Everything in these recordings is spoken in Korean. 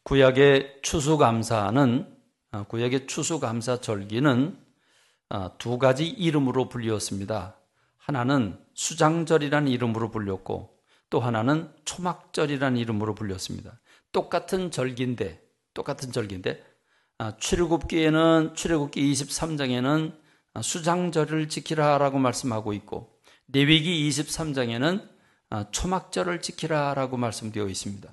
구약의 추수감사 절기는 두 가지 이름으로 불리었습니다. 하나는 수장절이라는 이름으로 불렸고 또 하나는 초막절이라는 이름으로 불렸습니다. 똑같은 절기인데 출애굽기에는 출애굽기 23장에는 수장절을 지키라라고 말씀하고 있고 레위기 23장에는 초막절을 지키라라고 말씀되어 있습니다.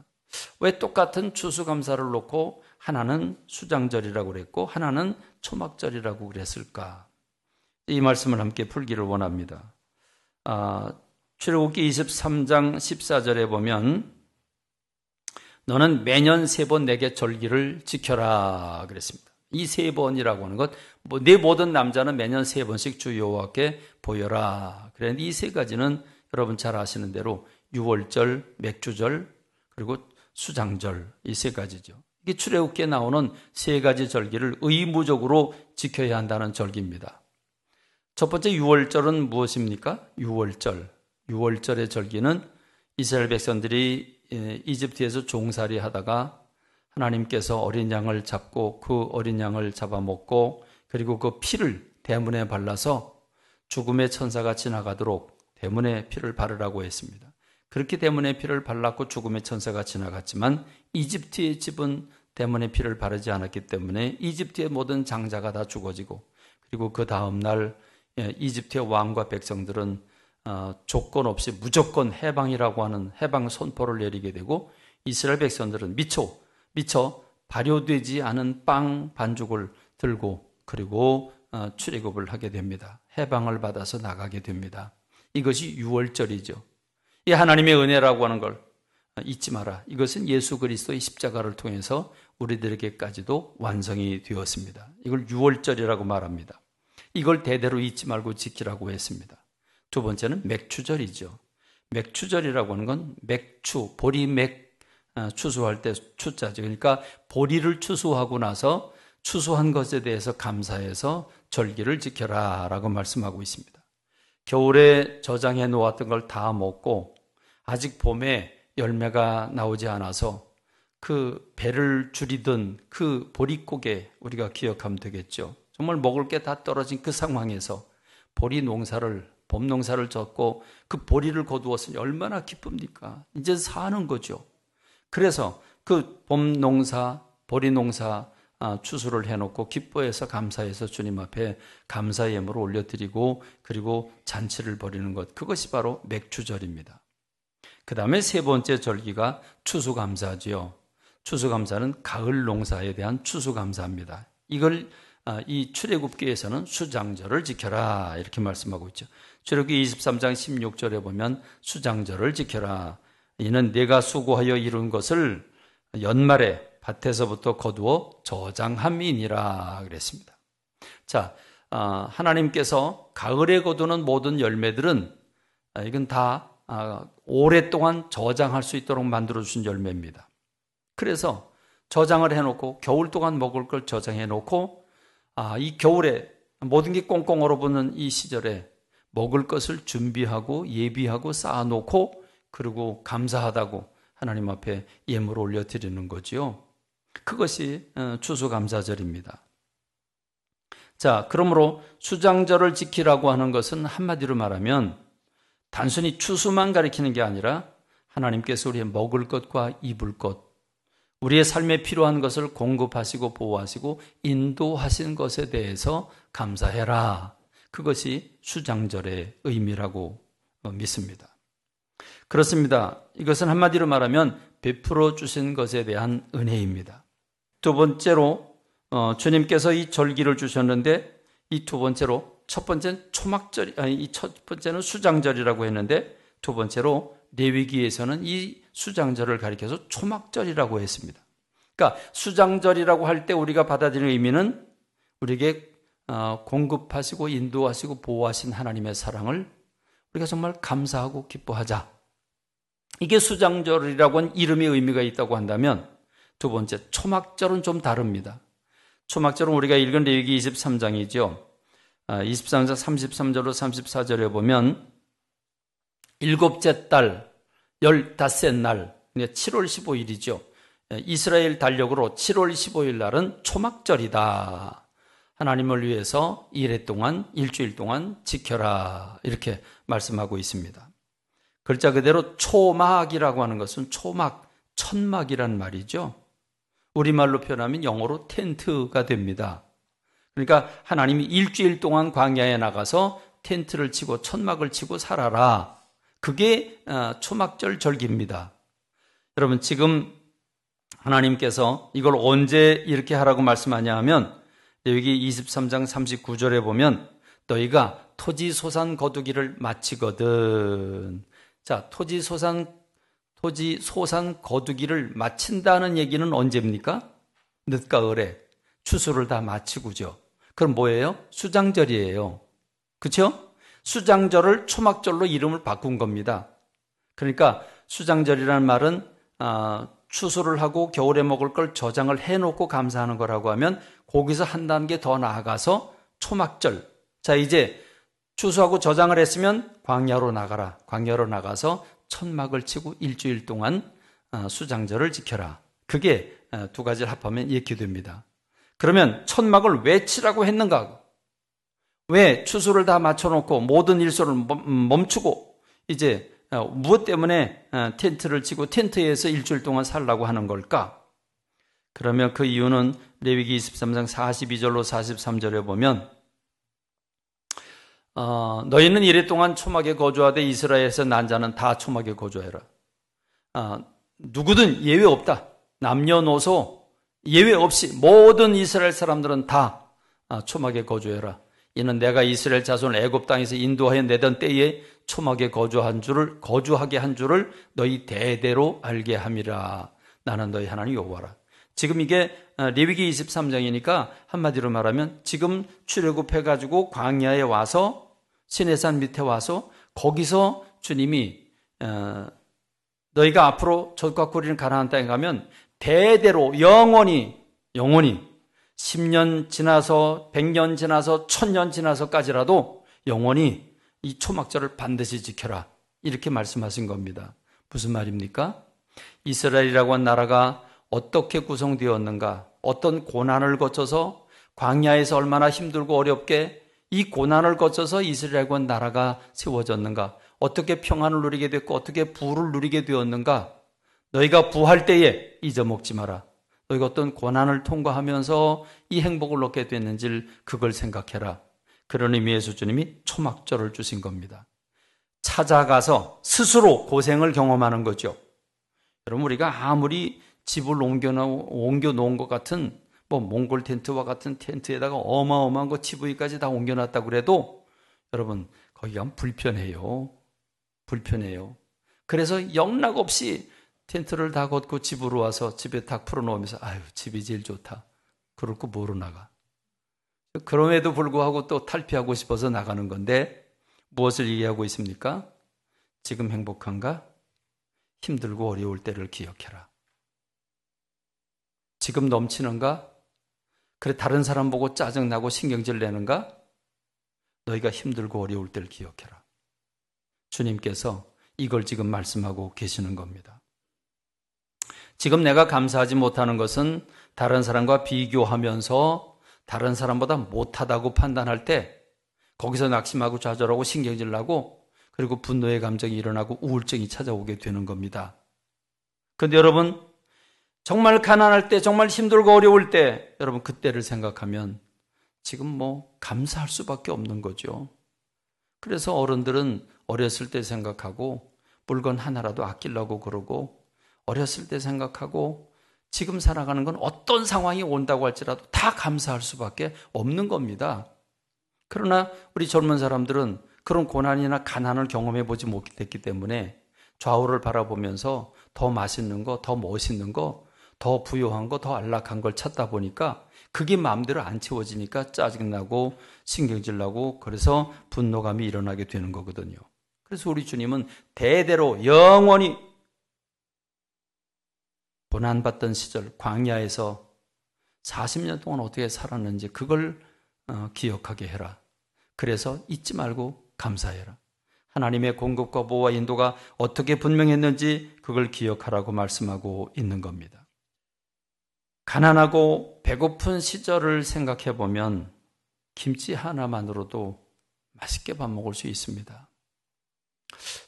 왜 똑같은 추수감사를 놓고 하나는 수장절이라고 그랬고 하나는 초막절이라고 그랬을까? 이 말씀을 함께 풀기를 원합니다. 출애굽기 23장 14절에 보면 너는 매년 3번 내게 절기를 지켜라 그랬습니다. 이 3번이라고 하는 것, 내 모든 남자는 매년 3번씩 주 여호와께 보여라. 그런데 이 3가지는 여러분 잘 아시는 대로 유월절, 맥주절, 그리고 수장절 이 3가지죠. 이게 출애굽기에 나오는 3가지 절기를 의무적으로 지켜야 한다는 절기입니다. 첫 번째 유월절은 무엇입니까? 유월절의 절기는 이스라엘 백성들이 이집트에서 종살이 하다가 하나님께서 어린 양을 잡고 그 어린 양을 잡아먹고 그리고 그 피를 대문에 발라서 죽음의 천사가 지나가도록 대문에 피를 바르라고 했습니다. 그렇게 대문에 피를 발랐고 죽음의 천사가 지나갔지만 이집트의 집은 대문에 피를 바르지 않았기 때문에 이집트의 모든 장자가 다 죽어지고 그리고 그 다음 날 이집트의 왕과 백성들은 조건 없이 무조건 해방이라고 하는 해방 선포를 내리게 되고 이스라엘 백성들은 미처 발효되지 않은 빵 반죽을 들고 그리고 출애굽을 하게 됩니다. 해방을 받아서 나가게 됩니다. 이것이 유월절이죠. 이 하나님의 은혜라고 하는 걸 잊지 마라. 이것은 예수 그리스도의 십자가를 통해서 우리들에게까지도 완성이 되었습니다. 이걸 유월절이라고 말합니다. 이걸 대대로 잊지 말고 지키라고 했습니다. 두 번째는 맥추절이죠. 맥추절이라고 하는 건 맥추, 보리맥 추수할 때 추자죠. 그러니까 보리를 추수하고 나서 추수한 것에 대해서 감사해서 절기를 지켜라 라고 말씀하고 있습니다. 겨울에 저장해 놓았던 걸 다 먹고 아직 봄에 열매가 나오지 않아서 그 배를 줄이던 그 보릿고개 우리가 기억하면 되겠죠. 정말 먹을 게 다 떨어진 그 상황에서 보리 농사를 봄 농사를 졌고 그 보리를 거두었으니 얼마나 기쁩니까? 이제 사는 거죠. 그래서 그 봄 농사, 보리 농사 추수를 해놓고 기뻐해서 감사해서 주님 앞에 감사 예물을 올려드리고 그리고 잔치를 벌이는 것, 그것이 바로 맥추절입니다. 그 다음에 세 번째 절기가 추수감사지요. 추수감사는 가을 농사에 대한 추수감사입니다. 이걸 이 출애굽기에서는 수장절을 지켜라 이렇게 말씀하고 있죠. 출애굽기 23장 16절에 보면 수장절을 지켜라. 이는 내가 수고하여 이룬 것을 연말에 밭에서부터 거두어 저장함이니라 그랬습니다. 자, 하나님께서 가을에 거두는 모든 열매들은 이건 다 오랫동안 저장할 수 있도록 만들어주신 열매입니다. 그래서 저장을 해놓고 겨울 동안 먹을 걸 저장해놓고 이 겨울에 모든 게 꽁꽁 얼어붙는 이 시절에 먹을 것을 준비하고 예비하고 쌓아놓고 그리고 감사하다고 하나님 앞에 예물을 올려드리는 거지요. 그것이 추수감사절입니다. 자, 그러므로 수장절을 지키라고 하는 것은 한마디로 말하면 단순히 추수만 가리키는 게 아니라 하나님께서 우리의 먹을 것과 입을 것, 우리의 삶에 필요한 것을 공급하시고 보호하시고 인도하신 것에 대해서 감사해라. 그것이 수장절의 의미라고 믿습니다. 그렇습니다. 이것은 한마디로 말하면 베풀어 주신 것에 대한 은혜입니다. 두 번째로 주님께서 이 절기를 주셨는데 이 두 번째로 첫 번째는 첫 번째는 수장절이라고 했는데 두 번째로 레위기에서는 이 수장절을 가리켜서 초막절이라고 했습니다. 그러니까 수장절이라고 할 때 우리가 받아들이는 의미는 우리에게 공급하시고 인도하시고 보호하신 하나님의 사랑을 우리가 정말 감사하고 기뻐하자. 이게 수장절이라고 한 이름의 의미가 있다고 한다면 두 번째 초막절은 좀 다릅니다. 초막절은 우리가 읽은 레위기 23장이죠. 23장 33절로 34절에 보면 일곱째 달 15날 7월 15일이죠. 이스라엘 달력으로 7월 15일 날은 초막절이다. 하나님을 위해서 일일 동안, 일주일 동안 지켜라. 이렇게 말씀하고 있습니다. 글자 그대로 초막이라고 하는 것은 초막, 천막이란 말이죠. 우리말로 표현하면 영어로 텐트가 됩니다. 그러니까 하나님이 일주일 동안 광야에 나가서 텐트를 치고 천막을 치고 살아라. 그게 초막절 절기입니다. 여러분, 지금 하나님께서 이걸 언제 이렇게 하라고 말씀하냐 하면 여기 23장 39절에 보면 너희가 토지 소산 거두기를 마치거든. 자, 토지 소산 거두기를 마친다는 얘기는 언제입니까? 늦가을에 추수를 다 마치고죠. 그럼 뭐예요? 수장절이에요. 그렇죠? 수장절을 초막절로 이름을 바꾼 겁니다. 그러니까 수장절이라는 말은 추수를 하고 겨울에 먹을 걸 저장을 해놓고 감사하는 거라고 하면 거기서 한 단계 더 나아가서 초막절. 자, 이제 추수하고 저장을 했으면 광야로 나가라. 광야로 나가서 천막을 치고 일주일 동안 수장절을 지켜라. 그게 두 가지를 합하면 이렇게 됩니다. 그러면 천막을 왜 치라고 했는가? 왜 추수를 다 맞춰놓고 모든 일소를 멈추고 이제 무엇 때문에 텐트를 치고 텐트에서 일주일 동안 살라고 하는 걸까? 그러면 그 이유는 레위기 23장 42절로 43절에 보면 너희는 이래 동안 초막에 거주하되 이스라엘에서 난 자는 다 초막에 거주하라. 누구든 예외 없다. 남녀노소 예외 없이 모든 이스라엘 사람들은 다 초막에 거주해라. 이는 내가 이스라엘 자손을 애굽 땅에서 인도하여 내던 때에 초막에 거주하게 한 줄을 너희 대대로 알게 함이라. 나는 너희 하나님 여호와라. 지금 이게 레위기 23장이니까 한마디로 말하면 지금 출애굽해가지고 광야에 와서 시내산 밑에 와서 거기서 주님이 너희가 앞으로 젖과 꿀이는 가나안 땅에 가면 대대로 영원히 10년 지나서 100년 지나서 1000년 지나서까지라도 영원히 이 초막절을 반드시 지켜라. 이렇게 말씀하신 겁니다. 무슨 말입니까? 이스라엘이라고 한 나라가 어떻게 구성되었는가? 어떤 고난을 거쳐서 광야에서 얼마나 힘들고 어렵게 이 고난을 거쳐서 이스라엘이라고 한 나라가 세워졌는가? 어떻게 평안을 누리게 됐고 어떻게 부를 누리게 되었는가? 너희가 부할 때에 잊어먹지 마라. 너희가 어떤 고난을 통과하면서 이 행복을 얻게 됐는지를 그걸 생각해라. 그런 의미에서 주님이 초막절을 주신 겁니다. 찾아가서 스스로 고생을 경험하는 거죠. 여러분, 우리가 아무리 집을 옮겨 놓은 것 같은 몽골 텐트와 같은 텐트에다가 어마어마한 거 TV까지 다 옮겨놨다고 그래도 여러분 거기 가면 불편해요. 그래서 영락없이 텐트를 다 걷고 집으로 와서 집에 딱 풀어놓으면서 아유 집이 제일 좋다. 그럴 거 뭐로 나가. 그럼에도 불구하고 또 탈피하고 싶어서 나가는 건데 무엇을 얘기하고 있습니까? 지금 행복한가? 힘들고 어려울 때를 기억해라. 지금 넘치는가? 그래 다른 사람 보고 짜증나고 신경질 내는가? 너희가 힘들고 어려울 때를 기억해라. 주님께서 이걸 지금 말씀하고 계시는 겁니다. 지금 내가 감사하지 못하는 것은 다른 사람과 비교하면서 다른 사람보다 못하다고 판단할 때 거기서 낙심하고 좌절하고 신경질 나고 그리고 분노의 감정이 일어나고 우울증이 찾아오게 되는 겁니다. 그런데 여러분 정말 가난할 때 정말 힘들고 어려울 때 여러분 그때를 생각하면 지금 감사할 수밖에 없는 거죠. 그래서 어른들은 어렸을 때 생각하고 물건 하나라도 아끼려고 그러고 어렸을 때 생각하고 지금 살아가는 건 어떤 상황이 온다고 할지라도 다 감사할 수밖에 없는 겁니다. 그러나 우리 젊은 사람들은 그런 고난이나 가난을 경험해 보지 못했기 때문에 좌우를 바라보면서 더 맛있는 거, 더 멋있는 거, 더 부유한 거, 더 안락한 걸 찾다 보니까 그게 마음대로 안 채워지니까 짜증나고 신경질나고 그래서 분노감이 일어나게 되는 거거든요. 그래서 우리 주님은 대대로 영원히 고난받던 시절 광야에서 40년 동안 어떻게 살았는지 그걸 기억하게 해라. 그래서 잊지 말고 감사해라. 하나님의 공급과 보호와 인도가 어떻게 분명했는지 그걸 기억하라고 말씀하고 있는 겁니다. 가난하고 배고픈 시절을 생각해 보면 김치 하나만으로도 맛있게 밥 먹을 수 있습니다.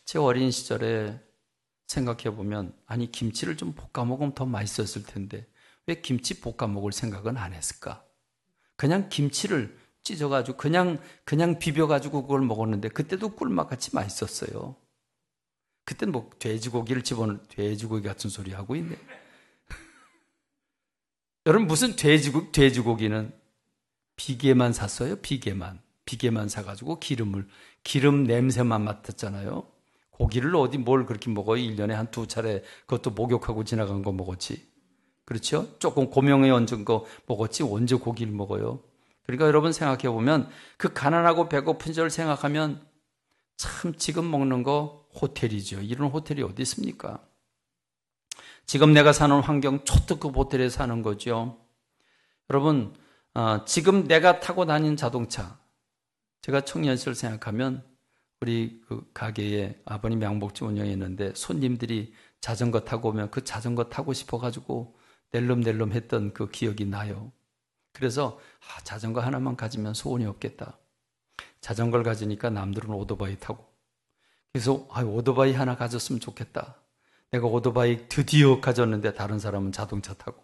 제 어린 시절에 생각해 보면 아니 김치를 좀 볶아 먹으면 더 맛있었을 텐데 왜 김치 볶아 먹을 생각은 안 했을까? 그냥 김치를 찢어가지고 그냥 비벼가지고 그걸 먹었는데 그때도 꿀맛같이 맛있었어요. 그땐 뭐 돼지고기를 돼지고기 같은 소리 하고 있네. 여러분 무슨 돼지고기는 비계만 샀어요. 비계만 사가지고 기름 냄새만 맡았잖아요. 고기를 어디 뭘 그렇게 먹어요? 1년에 한 2차례 그것도 목욕하고 지나간 거 먹었지. 그렇죠? 조금 고명에 얹은 거 먹었지 언제 고기를 먹어요? 그러니까 여러분 생각해 보면 그 가난하고 배고픈 절 생각하면 참 지금 먹는 거 호텔이죠. 이런 호텔이 어디 있습니까? 지금 내가 사는 환경 초특급 호텔에 사는 거죠. 여러분 지금 내가 타고 다니는 자동차 제가 청년 시절 생각하면 우리 그 가게에 아버님 양복집 운영했는데 손님들이 자전거 타고 오면 그 자전거 타고 싶어가지고 낼름낼름 했던 그 기억이 나요. 그래서 자전거 하나만 가지면 소원이 없겠다. 자전거를 가지니까 남들은 오토바이 타고 그래서 오토바이 하나 가졌으면 좋겠다. 내가 오토바이 드디어 가졌는데 다른 사람은 자동차 타고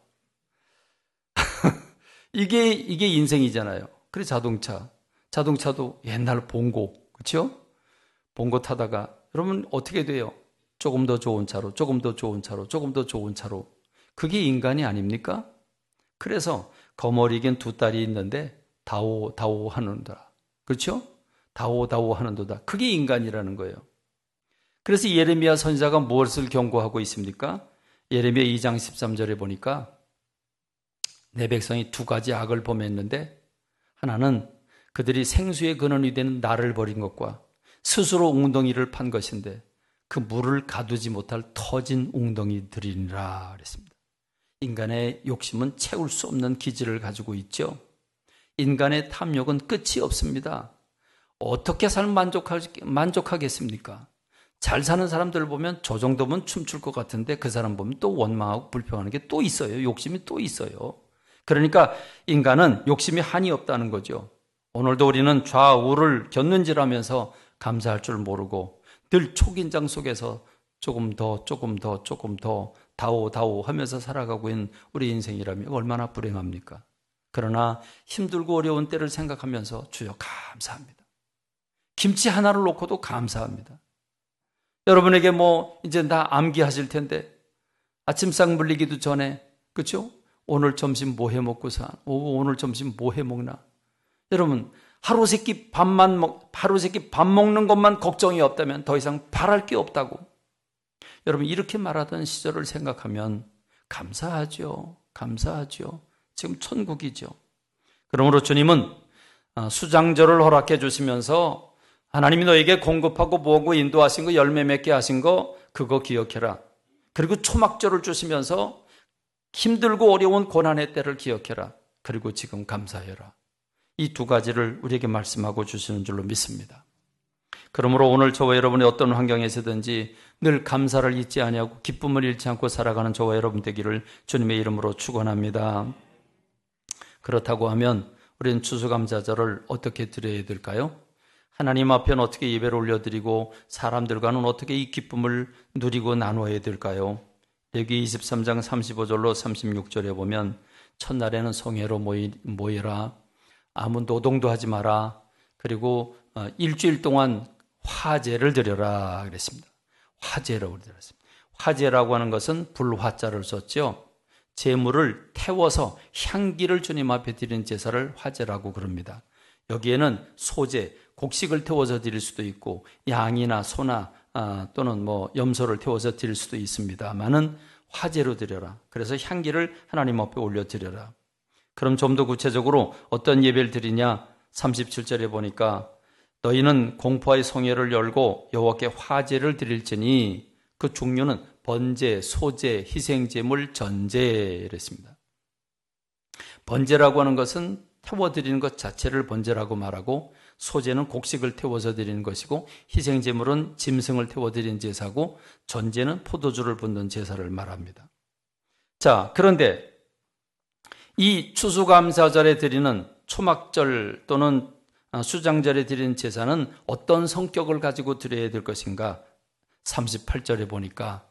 이게 인생이잖아요. 그래 자동차도 옛날 봉고 그렇죠? 봉고 타다가 여러분 어떻게 돼요? 조금 더 좋은 차로 조금 더 좋은 차로 그게 인간이 아닙니까? 그래서 거머리긴 두 딸이 있는데 다오 하는도다. 그렇죠? 다오 하는도다. 그게 인간이라는 거예요. 그래서 예레미야 선지자가 무엇을 경고하고 있습니까? 예레미야 2장 13절에 보니까 내 백성이 두 가지 악을 범했는데 하나는 그들이 생수의 근원이 되는 나를 버린 것과 스스로 웅덩이를 판 것인데 그 물을 가두지 못할 터진 웅덩이들이니라 그랬습니다. 인간의 욕심은 채울 수 없는 기질을 가지고 있죠. 인간의 탐욕은 끝이 없습니다. 어떻게 살면 만족하겠습니까? 잘 사는 사람들 보면 저 정도면 춤출 것 같은데 그 사람 보면 또 원망하고 불평하는 게 또 있어요. 욕심이 또 있어요. 그러니까 인간은 욕심이 한이 없다는 거죠. 오늘도 우리는 좌우를 곁눈질하면서 감사할 줄 모르고 늘 초긴장 속에서 조금 더 다오 하면서 살아가고 있는 우리 인생이라면 얼마나 불행합니까? 그러나 힘들고 어려운 때를 생각하면서 주여 감사합니다. 김치 하나를 놓고도 감사합니다. 여러분에게 이제 나 암기하실 텐데 아침상 물리기도 전에 그렇죠? 오늘 점심 뭐 해 먹고 오늘 점심 뭐 해 먹나? 여러분 하루 세끼 밥 먹는 것만 걱정이 없다면 더 이상 바랄 게 없다고. 여러분 이렇게 말하던 시절을 생각하면 감사하죠. 지금 천국이죠. 그러므로 주님은 수장절을 허락해 주시면서 하나님이 너에게 공급하고 모으고 인도하신 거 열매 맺게 하신 거 그거 기억해라. 그리고 초막절을 주시면서 힘들고 어려운 고난의 때를 기억해라. 그리고 지금 감사해라. 이 두 가지를 우리에게 말씀하고 주시는 줄로 믿습니다. 그러므로 오늘 저와 여러분이 어떤 환경에서든지 늘 감사를 잊지 아니하고 기쁨을 잃지 않고 살아가는 저와 여러분 되기를 주님의 이름으로 축원합니다. 그렇다고 하면 우리는 추수감사절을 어떻게 드려야 될까요? 하나님 앞에는 어떻게 예배를 올려드리고 사람들과는 어떻게 이 기쁨을 누리고 나누어야 될까요? 레위기 23장 35절로 36절에 보면 첫날에는 성회로 모이라 아무 노동도 하지 마라. 그리고 일주일 동안 화제를 드려라 그랬습니다. 화제라고 드렸습니다. 화제라고 하는 것은 불화자를 썼죠. 제물을 태워서 향기를 주님 앞에 드리는 제사를 화제라고 그럽니다. 여기에는 소제, 곡식을 태워서 드릴 수도 있고 양이나 소나 또는 염소를 태워서 드릴 수도 있습니다만은 화제로 드려라. 그래서 향기를 하나님 앞에 올려드려라. 그럼 좀 더 구체적으로 어떤 예배를 드리냐? 37절에 보니까 너희는 공포의 성회를 열고 여호와께 화제를 드릴지니 그 종류는 번제, 소제, 희생제물, 전제 이랬습니다. 번제라고 하는 것은 태워드리는 것 자체를 번제라고 말하고 소제는 곡식을 태워서 드리는 것이고 희생제물은 짐승을 태워드리는 제사고 전제는 포도주를 붓는 제사를 말합니다. 자, 그런데 이 추수감사절에 드리는 초막절 또는 수장절에 드리는 제사는 어떤 성격을 가지고 드려야 될 것인가? 38절에 보니까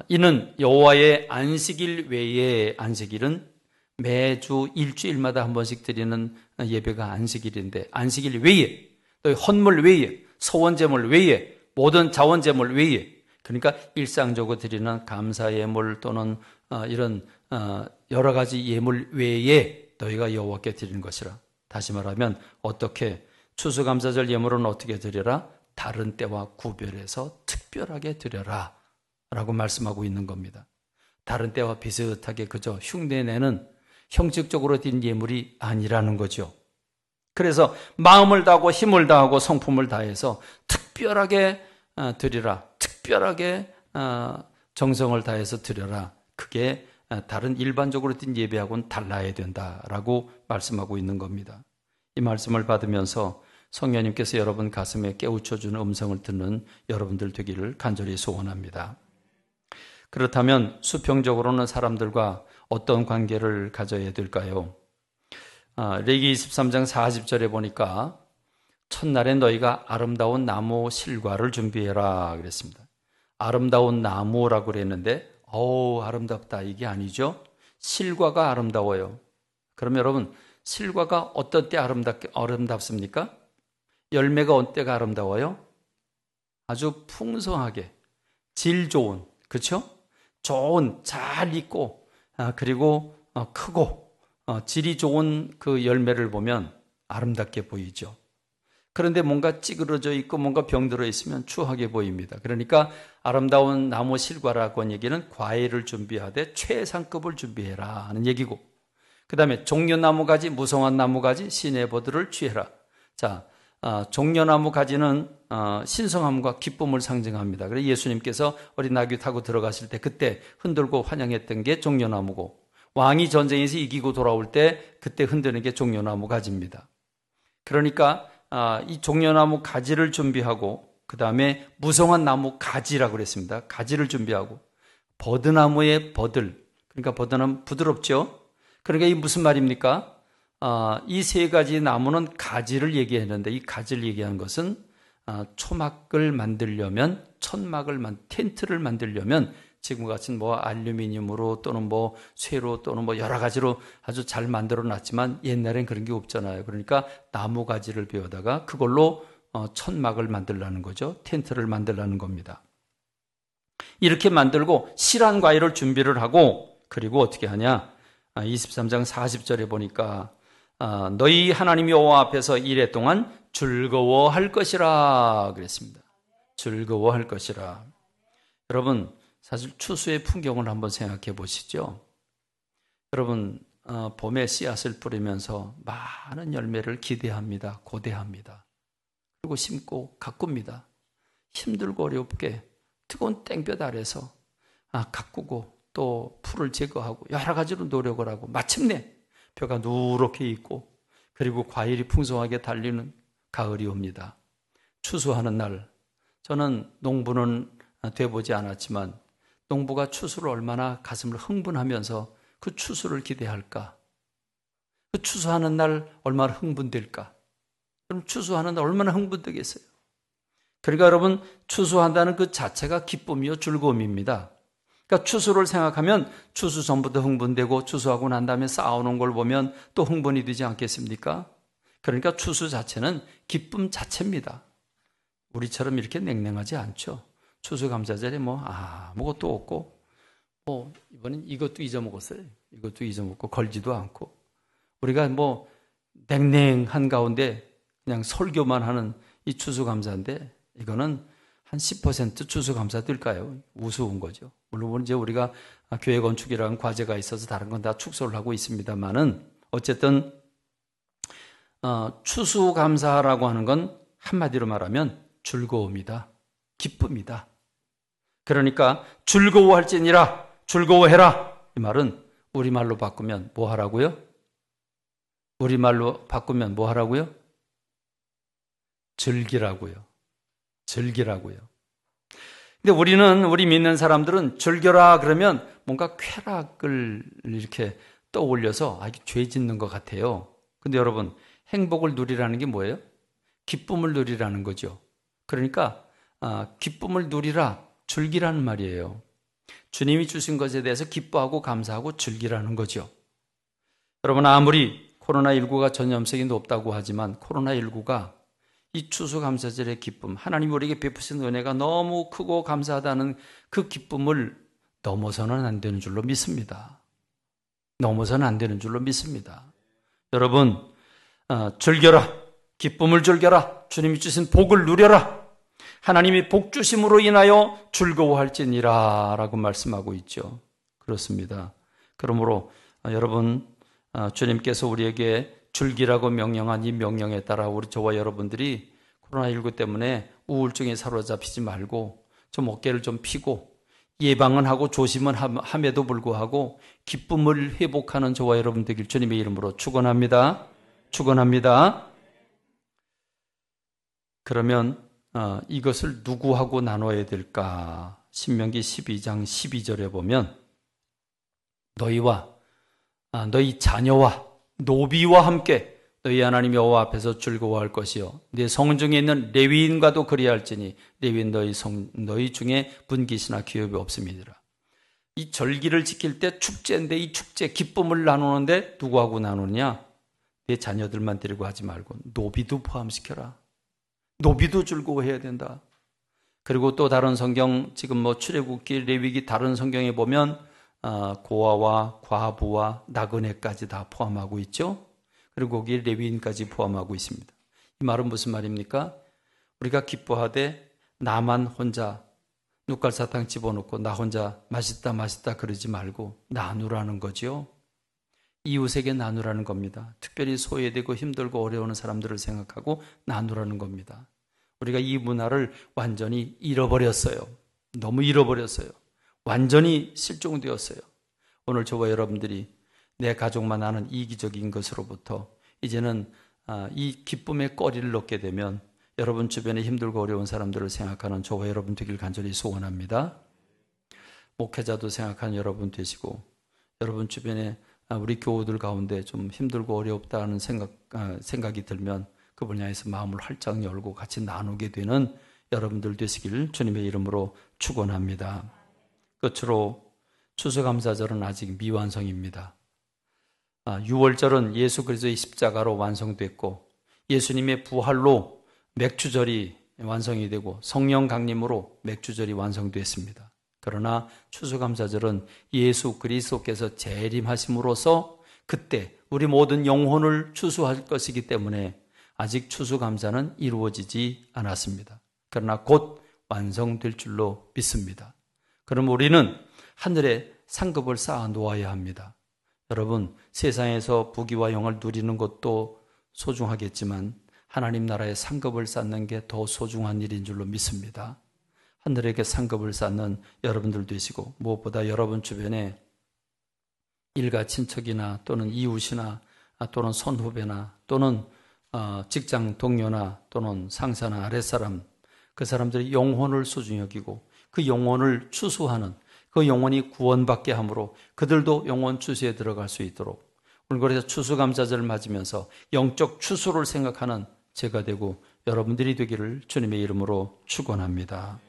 이는 여호와의 안식일 외에, 안식일은 매주 일주일마다 한 번씩 드리는 예배가 안식일인데, 안식일 외에, 또 헌물 외에, 소원제물 외에, 모든 자원제물 외에, 그러니까 일상적으로 드리는 감사 예물 또는 이런 여러 가지 예물 외에 너희가 여호와께 드리는 것이라. 다시 말하면 어떻게, 추수감사절 예물은 어떻게 드려라? 다른 때와 구별해서 특별하게 드려라 라고 말씀하고 있는 겁니다. 다른 때와 비슷하게 그저 흉내내는 형식적으로 드린 예물이 아니라는 거죠. 그래서 마음을 다하고 힘을 다하고 성품을 다해서 특별하게 드리라, 특별하게 정성을 다해서 드려라. 그게 다른 일반적으로 드린 예배하고는 달라야 된다라고 말씀하고 있는 겁니다. 이 말씀을 받으면서 성령님께서 여러분 가슴에 깨우쳐주는 음성을 듣는 여러분들 되기를 간절히 소원합니다. 그렇다면 수평적으로는 사람들과 어떤 관계를 가져야 될까요? 레위기 23장 40절에 보니까 첫날에 너희가 아름다운 나무 실과를 준비해라 그랬습니다. 아름다운 나무라고 그랬는데 아름답다 이게 아니죠. 실과가 아름다워요. 그럼 여러분, 실과가 어떤 때 아름답습니까? 열매가 어떤 때가 아름다워요? 아주 풍성하게, 질 좋은, 그렇죠? 좋은, 잘 익고 그리고 크고 질이 좋은 그 열매를 보면 아름답게 보이죠. 그런데 뭔가 찌그러져 있고 뭔가 병들어 있으면 추하게 보입니다. 그러니까 아름다운 나무 실과라고 하는 얘기는 과일을 준비하되 최상급을 준비해라 하는 얘기고, 그 다음에 종려나무 가지, 무성한 나무 가지, 시내버들을 취해라. 자, 종려나무 가지는 신성함과 기쁨을 상징합니다. 그래서 예수님께서 어린 나귀 타고 들어가실 때 그때 흔들고 환영했던 게 종려나무고, 왕이 전쟁에서 이기고 돌아올 때 그때 흔드는 게 종려나무 가지입니다. 그러니까 이 종려나무 가지를 준비하고, 그 다음에 무성한 나무 가지라고 그랬습니다. 가지를 준비하고, 버드나무의 버들, 그러니까 버드나무 부드럽죠. 그러니까 이 무슨 말입니까? 이 세 가지 나무는 가지를 얘기했는데, 이 가지를 얘기하는 것은 초막을 만들려면, 텐트를 만들려면 지금 같은 알루미늄으로 또는 쇠로 또는 여러 가지로 아주 잘 만들어 놨지만 옛날엔 그런 게 없잖아요. 그러니까 나무 가지를 베어다가 그걸로 천막을 만들라는 거죠. 텐트를 만들라는 겁니다. 이렇게 만들고 실한 과일을 준비를 하고, 그리고 어떻게 하냐? 23장 40절에 보니까 너희 하나님 여호와 앞에서 이래 동안 즐거워할 것이라 그랬습니다. 즐거워할 것이라. 여러분, 사실 추수의 풍경을 한번 생각해 보시죠. 여러분, 봄에 씨앗을 뿌리면서 많은 열매를 기대합니다. 고대합니다. 그리고 심고 가꿉니다. 힘들고 어렵게 뜨거운 땡볕 아래서 가꾸고 또 풀을 제거하고 여러 가지로 노력을 하고 마침내 벼가 누렇게 익고 그리고 과일이 풍성하게 달리는 가을이 옵니다. 추수하는 날, 저는 농부는 돼보지 않았지만 농부가 추수를 얼마나 가슴을 흥분하면서 그 추수를 기대할까? 그 추수하는 날 얼마나 흥분될까? 그럼 추수하는 날 얼마나 흥분되겠어요? 그러니까 여러분, 추수한다는 그 자체가 기쁨이요 즐거움입니다. 그러니까 추수를 생각하면 추수 전부터 흥분되고 추수하고 난 다음에 싸우는 걸 보면 또 흥분이 되지 않겠습니까? 그러니까 추수 자체는 기쁨 자체입니다. 우리처럼 이렇게 냉랭하지 않죠. 추수감사절에 아무것도 없고 이번엔 이것도 잊어먹었어요. 이것도 잊어먹고 걸지도 않고 우리가 냉랭한 가운데 그냥 설교만 하는 이 추수감사인데 이거는 한 10% 추수감사될까요? 우스운 거죠. 물론 이제 우리가 교회 건축이라는 과제가 있어서 다른 건 다 축소를 하고 있습니다만은 어쨌든 추수감사라고 하는 건 한마디로 말하면 즐거움이다. 기쁨이다. 그러니까 즐거워할지니라, 즐거워해라. 이 말은 우리말로 바꾸면 뭐 하라고요? 우리말로 바꾸면 뭐 하라고요? 즐기라고요. 즐기라고요. 근데 우리 믿는 사람들은 즐겨라 그러면 뭔가 쾌락을 이렇게 떠올려서 이게 죄 짓는 것 같아요. 근데 여러분, 행복을 누리라는 게 뭐예요? 기쁨을 누리라는 거죠. 그러니까 기쁨을 누리라, 즐기라는 말이에요. 주님이 주신 것에 대해서 기뻐하고 감사하고 즐기라는 거죠. 여러분, 아무리 코로나19가 전염성이 높다고 하지만 코로나19가 이 추수감사절의 기쁨, 하나님 우리에게 베푸신 은혜가 너무 크고 감사하다는 그 기쁨을 넘어서는 안 되는 줄로 믿습니다. 넘어서는 안 되는 줄로 믿습니다. 여러분, 즐겨라. 기쁨을 즐겨라. 주님이 주신 복을 누려라. 하나님이 복 주심으로 인하여 즐거워할지니라 라고 말씀하고 있죠. 그렇습니다. 그러므로 여러분, 주님께서 우리에게 즐기라고 명령한 이 명령에 따라 저와 여러분들이 코로나19 때문에 우울증에 사로잡히지 말고 좀 어깨를 좀 펴고 예방은 하고 조심은 함에도 불구하고 기쁨을 회복하는 저와 여러분 되길 주님의 이름으로 축원합니다. 축원합니다. 그러면 이것을 누구하고 나눠야 될까? 신명기 12장 12절에 보면 너희와 너희 자녀와 노비와 함께 너희 하나님 여호와 앞에서 즐거워할 것이요 네 성중에 있는 레위인과도 그리할지니 레위인 너희 중에 분깃이나 기업이 없음이니라. 이 절기를 지킬 때 축제인데 이 축제 기쁨을 나누는데 누구하고 나누느냐? 내 자녀들만 데리고 하지 말고 노비도 포함시켜라. 노비도 즐거워해야 된다. 그리고 또 다른 성경 지금 출애굽기 레위기 다른 성경에 보면 고아와 과부와 나그네까지 다 포함하고 있죠. 그리고 거기에 레위인까지 포함하고 있습니다. 이 말은 무슨 말입니까? 우리가 기뻐하되 나만 혼자 눕갈사탕 집어넣고 나 혼자 맛있다 그러지 말고 나누라는 거죠. 이웃에게 나누라는 겁니다. 특별히 소외되고 힘들고 어려운 사람들을 생각하고 나누라는 겁니다. 우리가 이 문화를 완전히 잃어버렸어요. 너무 잃어버렸어요. 완전히 실종되었어요. 오늘 저와 여러분들이 내 가족만 아는 이기적인 것으로부터 이제는 이 기쁨의 거리를 넣게 되면 여러분 주변에 힘들고 어려운 사람들을 생각하는 저와 여러분 되길 간절히 소원합니다. 목회자도 생각하는 여러분 되시고 여러분 주변에 우리 교우들 가운데 좀 힘들고 어렵다는 생각이 들면 그 분야에서 마음을 활짝 열고 같이 나누게 되는 여러분들 되시길 주님의 이름으로 축원합니다. 끝으로 추수감사절은 아직 미완성입니다. 6월절은 예수 그리스도의 십자가로 완성됐고 예수님의 부활로 맥주절이 완성이 되고 성령 강림으로 맥주절이 완성됐습니다. 그러나 추수감사절은 예수 그리스도께서 재림하심으로써 그때 우리 모든 영혼을 추수할 것이기 때문에 아직 추수감사는 이루어지지 않았습니다. 그러나 곧 완성될 줄로 믿습니다. 그럼 우리는 하늘에 상급을 쌓아 놓아야 합니다. 여러분, 세상에서 부귀와 영을 누리는 것도 소중하겠지만 하나님 나라의 상급을 쌓는 게 더 소중한 일인 줄로 믿습니다. 하늘에게 상급을 쌓는 여러분들 되시고 무엇보다 여러분 주변에 일가 친척이나 또는 이웃이나 또는 선후배나 또는 직장 동료나 또는 상사나 아랫사람 그 사람들이 영혼을 소중히 여기고 그 영혼을 추수하는 그 영혼이 구원받게 함으로 그들도 영혼 추수에 들어갈 수 있도록 오늘 그래서 추수감사절을 맞으면서 영적 추수를 생각하는 제가 되고 여러분들이 되기를 주님의 이름으로 축원합니다.